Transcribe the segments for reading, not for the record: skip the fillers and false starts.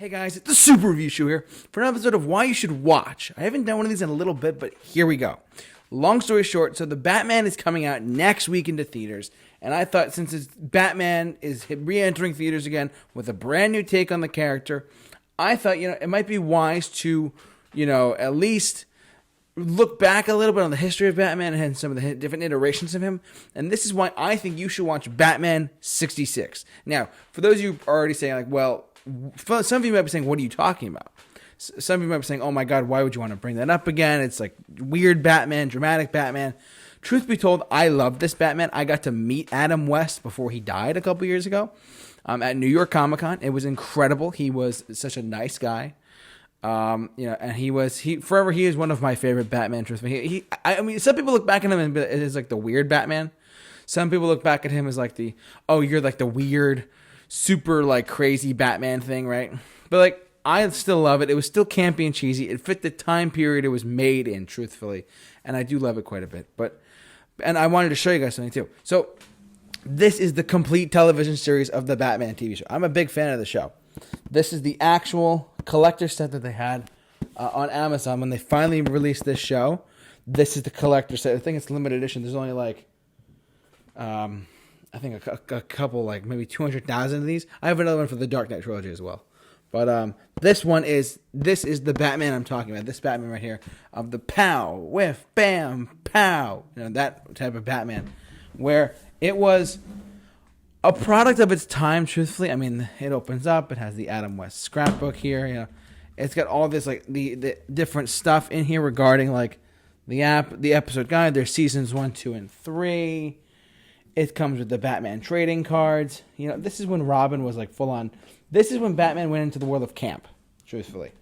Hey guys, it's the Super Review Show here for an episode of Why You Should Watch. I haven't done one of these in a little bit, but here we go. Long story short, so the Batman is coming out next week into theaters, and I thought since Batman is re-entering theaters again with a brand new take on the character, I thought, it might be wise to, at least look back a little bit on the history of Batman and some of the different iterations of him. And this is why I think you should watch Batman 66. Now, for those of you who are already saying, some of you might be saying, what are you talking about? Some of you might be saying, oh my God, why would you want to bring that up again? It's like weird Batman, dramatic Batman. Truth be told, I love this Batman. I got to meet Adam West before he died a couple years ago at New York Comic Con. It was incredible. He was such a nice guy. And he is one of my favorite Batman. Truthfully, some people look back at him as like the weird Batman. Some people look back at him as like you're like the weird, super like crazy Batman thing, right? But I still love it. It was still campy and cheesy. It fit the time period it was made in, truthfully, and I do love it quite a bit. And I wanted to show you guys something too. So this is the complete television series of the Batman TV show. I'm a big fan of the show. This is the actual collector set that they had on Amazon when they finally released this show. This is the collector set. I think it's limited edition. There's only I think a couple, maybe 200,000 of these. I have another one for the Dark Knight trilogy as well. But this is the Batman I'm talking about. This Batman right here of the pow, whiff, bam, pow. That type of Batman. Where it was a product of its time, truthfully. I mean, it opens up. It has the Adam West scrapbook here. It's got all this the different stuff in here regarding the episode guide. There's seasons 1, 2, and 3. It comes with the Batman trading cards. This is when Robin was full on. This is when Batman went into the world of camp. Truthfully,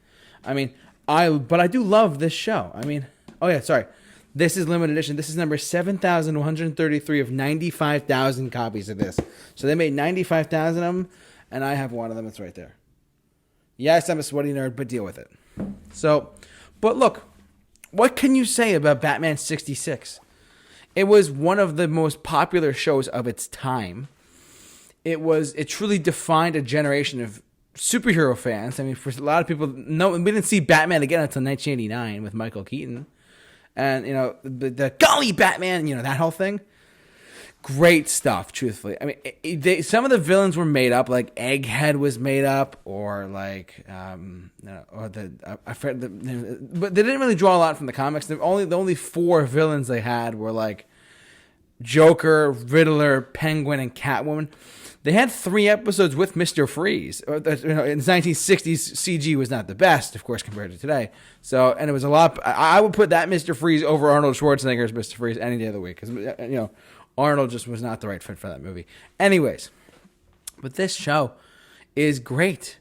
but I do love this show. This is limited edition. This is number 7,133 of 95,000 copies of this. So they made 95,000 of them, and I have one of them. It's right there. Yes, I'm a sweaty nerd, but deal with it. So, but look, what can you say about Batman 66? It was one of the most popular shows of its time. It truly defined a generation of superhero fans. For a lot of people, we didn't see Batman again until 1989 with Michael Keaton. And, the golly Batman, that whole thing. Great stuff, truthfully. Some of the villains were made up, like Egghead was made up, or but they didn't really draw a lot from the comics. The only 4 villains they had were Joker, Riddler, Penguin, and Catwoman. They had 3 episodes with Mr. Freeze. In the 1960s, CG was not the best, of course, compared to today. So, and it was a lot. I would put that Mr. Freeze over Arnold Schwarzenegger's Mr. Freeze any day of the week because Arnold just was not the right fit for that movie. Anyways, but this show is great.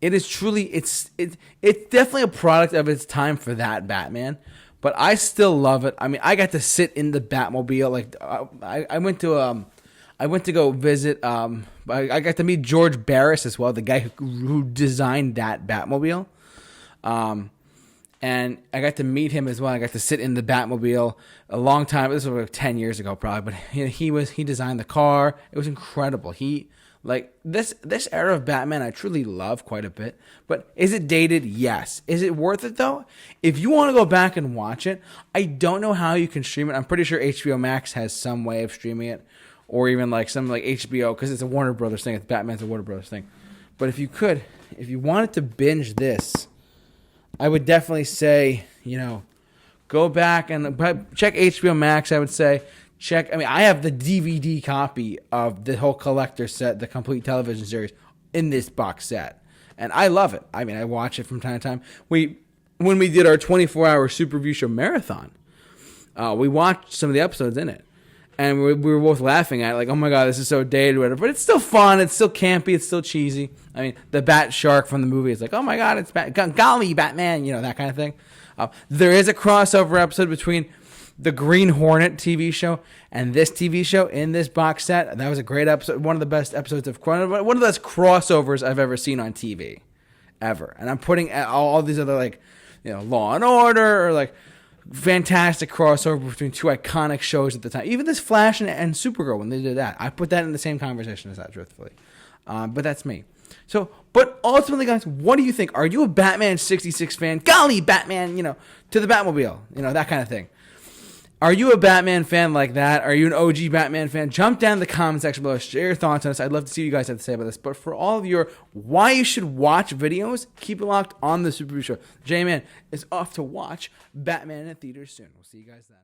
It is truly it's definitely a product of its time for that Batman. But I still love it. I got to sit in the Batmobile. I went to go visit. I got to meet George Barris as well, the guy who designed that Batmobile. And I got to meet him as well. I got to sit in the Batmobile a long time. This was 10 years ago, probably. But he designed the car. It was incredible. This era of Batman, I truly love quite a bit. But is it dated? Yes. Is it worth it though? If you want to go back and watch it, I don't know how you can stream it. I'm pretty sure HBO Max has some way of streaming it. Or even something like HBO, because it's a Warner Brothers thing. Batman's a Warner Brothers thing. But if you wanted to binge this, I would definitely say, go back and check HBO Max, I would say. I have the DVD copy of the whole collector set, the complete television series, in this box set. And I love it. I watch it from time to time. When we did our 24-hour Super Review Show marathon, we watched some of the episodes in it. And we were both laughing at it, oh my God, this is so dated, whatever. But it's still fun. It's still campy. It's still cheesy. The Bat Shark from the movie is oh my God, it's golly, Batman, that kind of thing. There is a crossover episode between the Green Hornet TV show and this TV show in this box set. That was a great episode. One of the best episodes of one of the best crossovers I've ever seen on TV, ever. And I'm putting all these other Law and Order or fantastic crossover between 2 iconic shows at the time. Even this Flash and Supergirl, when they did that, I put that in the same conversation as that, truthfully. But that's me. So, but ultimately, guys, what do you think? Are you a Batman 66 fan? Golly, Batman, to the Batmobile, that kind of thing. Are you a Batman fan like that? Are you an OG Batman fan? Jump down in the comment section below. Share your thoughts on this. I'd love to see what you guys have to say about this. But for all of your why you should watch videos, keep it locked on the Super Review Show. J-Man is off to watch Batman in theaters soon. We'll see you guys then.